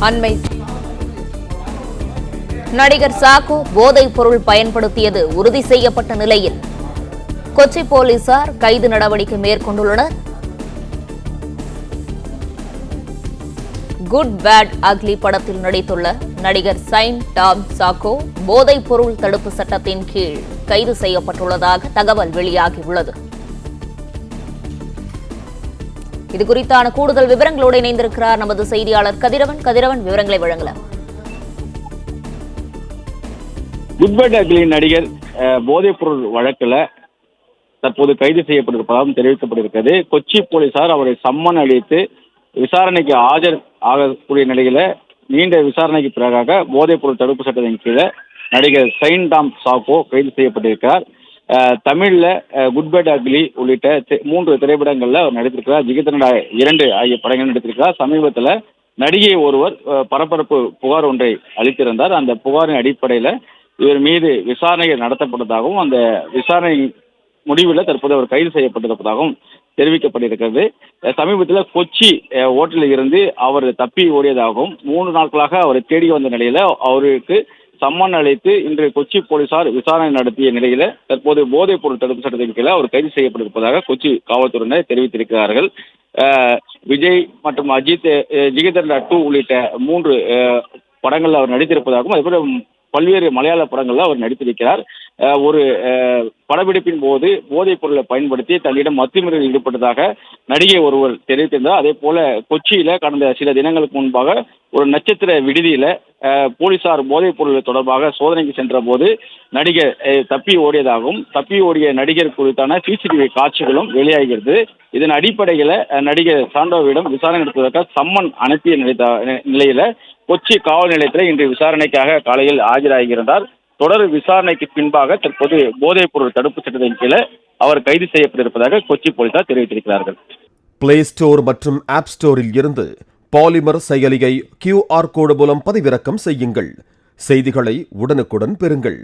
அண்மை நடிகர் சாக்கோ போதைப் பொருள் பயன்படுத்தியது உறுதி செய்யப்பட்ட நிலையில் கொச்சி போலீசார் கைது நடவடிக்கை மேற்கொண்டுள்ளனர். குட் பேட் அக்லி படத்தில் நடித்துள்ள நடிகர் சைன் டாம் சாக்கோ போதைப் பொருள் தடுப்பு சட்டத்தின் கீழ் கைது செய்யப்பட்டுள்ளதாக தகவல் வெளியாகியுள்ளது. இதுகுறித்தான கூடுதல் விவரங்களோடு இணைந்திருக்கிறார் நமது செய்தியாளர் கதிரவன். கதிரவன், விவரங்களை வழங்கலாம். குட் பேட் அக்லி நடிகர் போதைப் பொருள் வழக்கில் தற்போது கைது செய்யப்பட்டிருப்பதாகவும் தெரிவிக்கப்பட்டிருக்கிறது. கொச்சி போலீசார் அவரை சம்மன் அளித்து விசாரணைக்கு ஆஜர் ஆகக்கூடிய நிலையில நீண்ட விசாரணைக்கு பிறகாக போதைப் பொருள் தடுப்பு சட்டத்தின் கீழே நடிகர் சைன் டாம் சாக்கோ கைது செய்யப்பட்டிருக்கிறார். தமிழ்ல குட் பேட் அக்லி உள்ளிட்ட 3 திரைப்படங்கள்ல அவர் நடித்திருக்கிறார். ஜிகிதண்டா 2 ஆகிய படங்கள் நடித்திருக்கிறார். சமீபத்தில் நடிகை ஒருவர் பரபரப்பு புகார் ஒன்றை அளித்திருந்தார். அந்த புகாரின் அடிப்படையில் இவர் மீது விசாரணை நடத்தப்பட்டதாகவும் அந்த விசாரணை முடிவில் தற்போது அவர் கைது செய்யப்பட்டிருப்பதாகவும் தெரிவிக்கப்பட்டிருக்கிறது. சமீபத்தில் கொச்சி ஓட்டலில் இருந்து அவர் தப்பி ஓடியதாகவும் 3 நாட்களாக அவரை தேடி வந்த நிலையில அவருக்கு சம்மன் அளித்து இன்று கொச்சி போலீசார் விசாரணை நடத்திய நிலையில தற்போது போதைப் பொருள் தடுப்பு சட்டத்தின் கீழே அவர் கைது செய்யப்பட்டிருப்பதாக கொச்சி காவல்துறையினர் தெரிவித்திருக்கிறார்கள். விஜய் மற்றும் அஜித், ஜிகிதண்டா 2 உள்ளிட்ட 3 படங்களில் அவர் நடித்திருப்பதாகவும் அதேபோல பல்வேறு மலையாள படங்களில் அவர் நடித்திருக்கிறார். ஒரு படப்பிடிப்பின் போது போதைப் பொருளை பயன்படுத்தி தன்னிடம் அத்துமீறலில் ஈடுபட்டதாக நடிகை ஒருவர் தெரிவித்திருந்தார். அதே போல கொச்சியில கடந்த சில தினங்களுக்கு முன்பாக ஒரு நட்சத்திர விடுதியில போலீசார் போதைப் பொருள் தொடர்பாக சோதனைக்கு சென்ற போது நடிகர் தப்பி ஓடியதாகவும் தப்பி ஓடிய நடிகர் குறித்தான சிசிடிவி காட்சிகளும் வெளியாகிறது. இதன் அடிப்படையில் நடிகர் சாண்டோவிடம் விசாரணை நடத்துவதற்காக சம்மன் அனுப்பிய நிலையில கொச்சி காவல் நிலையத்தில் இன்று விசாரணைக்காக காலையில் ஆஜராகியிருந்தார். தொடர் விசாரணைக்கு பின்பாக தற்போது போதைப் பொருள் தடுப்பு சட்டத்தின் கீழே அவர் கைது செய்யப்பட்டிருப்பதாக கொச்சி போலீசார் தெரிவித்திருக்கிறார்கள். பிளே ஸ்டோர் மற்றும் ஆப் ஸ்டோரில் இருந்து பாலிமர் செயலியை QR கோடு மூலம் பதிவிறக்கம் செய்யுங்கள். செய்திகளை உடனுக்குடன் பெறுங்கள்.